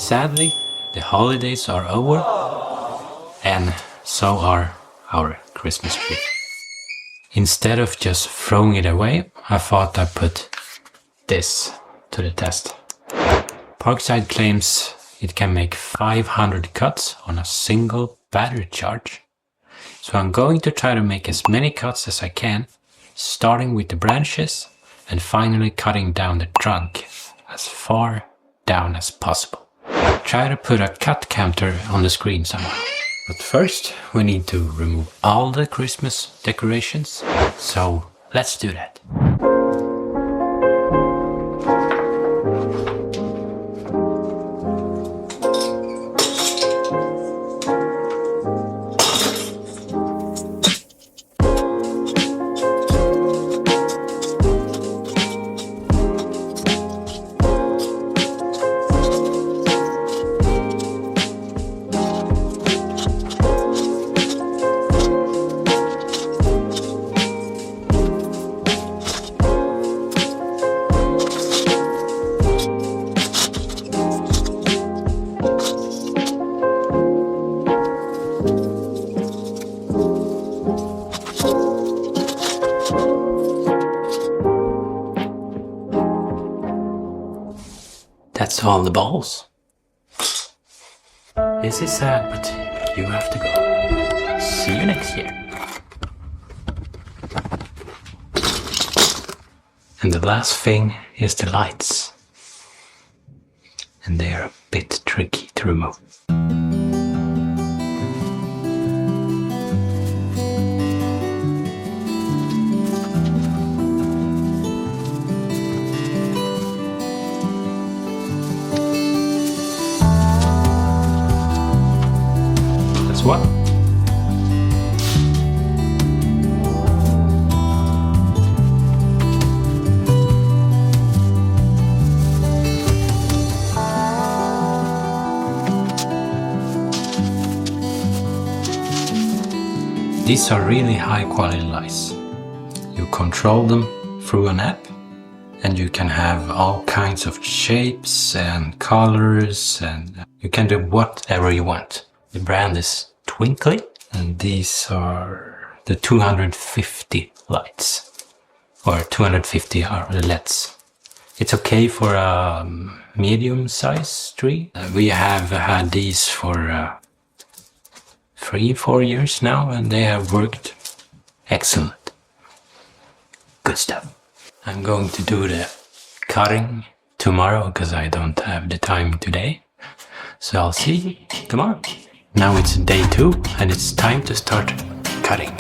Sadly, the holidays are over, and so are our Christmas tree. Instead of just throwing it away, I thought I'd put this to the test. Parkside claims it can make 500 cuts on a single battery charge. So I'm going to try to make as many cuts as I can, starting with the branches and finally cutting down the trunk as far down as possible. I'll try to put a cut counter on the screen somehow. But first we need to remove all the Christmas decorations, so let's do that. That's all the balls. This is sad, but you have to go. See you next year. And the last thing is the lights. And they are a bit tricky to remove. What? These are really high quality lights. You control them through an app, and you can have all kinds of shapes and colors, and you can do whatever you want. The brand is Twinkly, and these are the 250 lights, or 250 are the LEDs. It's okay for a medium size tree. We have had these for 3-4 years now, and they have worked excellent. Good stuff. I'm going to do the cutting tomorrow because I don't have the time today. So I'll see you tomorrow. Now it's day 2 and it's time to start cutting.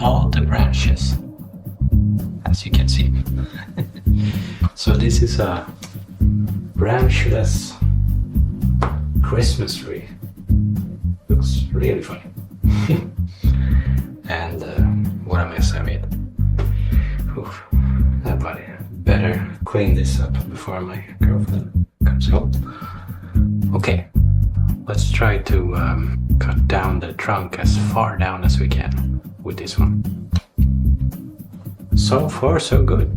all the branches, as you can see. So this is a branchless Christmas tree. Looks really funny. And what a mess I made. Oof, but better clean this up before my girlfriend comes home. Okay, let's try to cut down the trunk as far down as we can with this one. So far so good.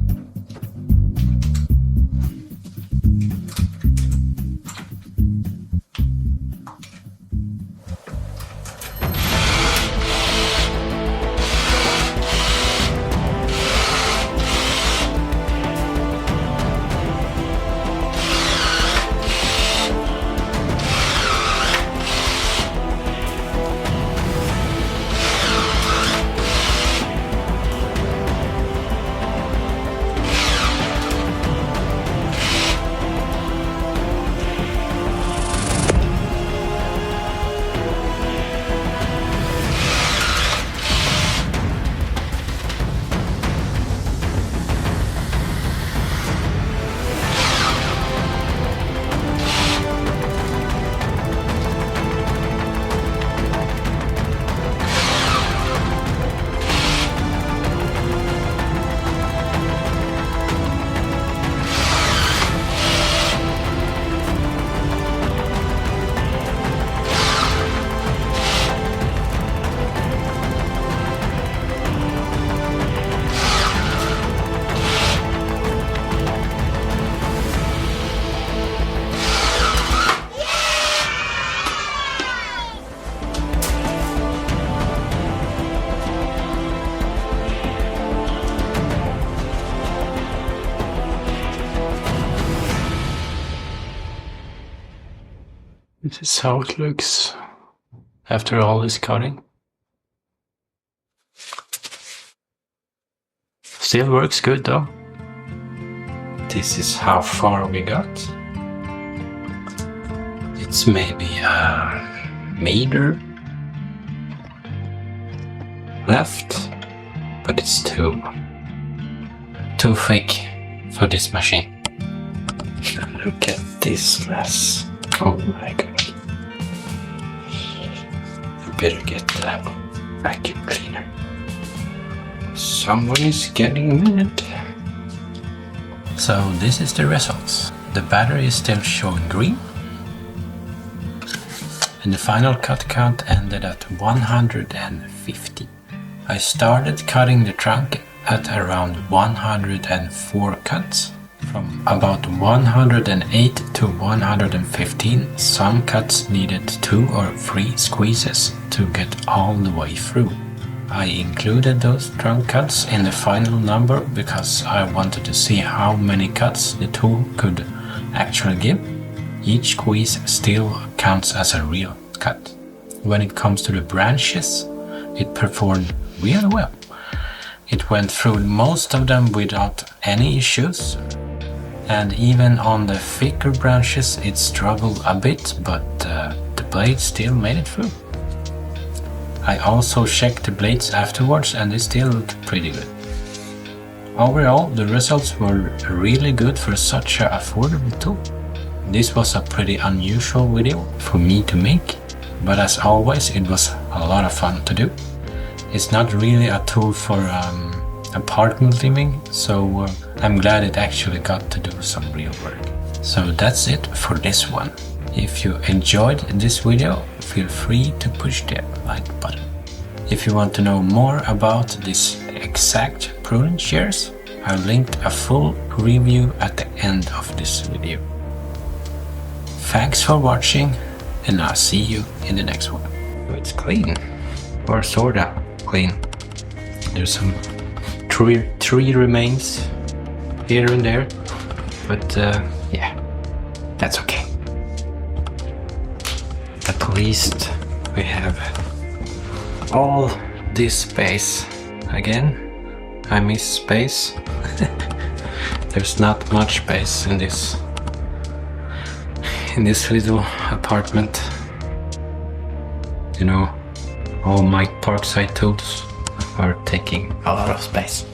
This is how it looks after all this cutting. Still works good though. This is how far we got. It's maybe a meter left, but it's too thick for this machine. Look at this mess. Oh my god. I better get the vacuum cleaner. Someone is getting mad. So this is the results. The battery is still showing green. And the final cut count ended at 150. I started cutting the trunk at around 104 cuts. From about 108 to 115, some cuts needed 2 or 3 squeezes to get all the way through. I included those trunk cuts in the final number because I wanted to see how many cuts the tool could actually give. Each squeeze still counts as a real cut. When it comes to the branches, it performed really well. It went through most of them without any issues. And even on the thicker branches it struggled a bit, but the blade still made it through. I also checked the blades afterwards and they still looked pretty good. Overall, the results were really good for such an affordable tool. This was a pretty unusual video for me to make, but as always it was a lot of fun to do. It's not really a tool for apartment living, so I'm glad it actually got to do some real work. So that's it for this one. If you enjoyed this video, feel free to push the like button. If you want to know more about this exact pruning shears, I've linked a full review at the end of this video. Thanks for watching, and I'll see you in the next one. It's clean, or sorta clean. There's some tree remains here and there, but yeah, that's okay. At least we have all this space. Again, I miss space. There's not much space in this little apartment. You know, all my Parkside tools are taking a lot of space.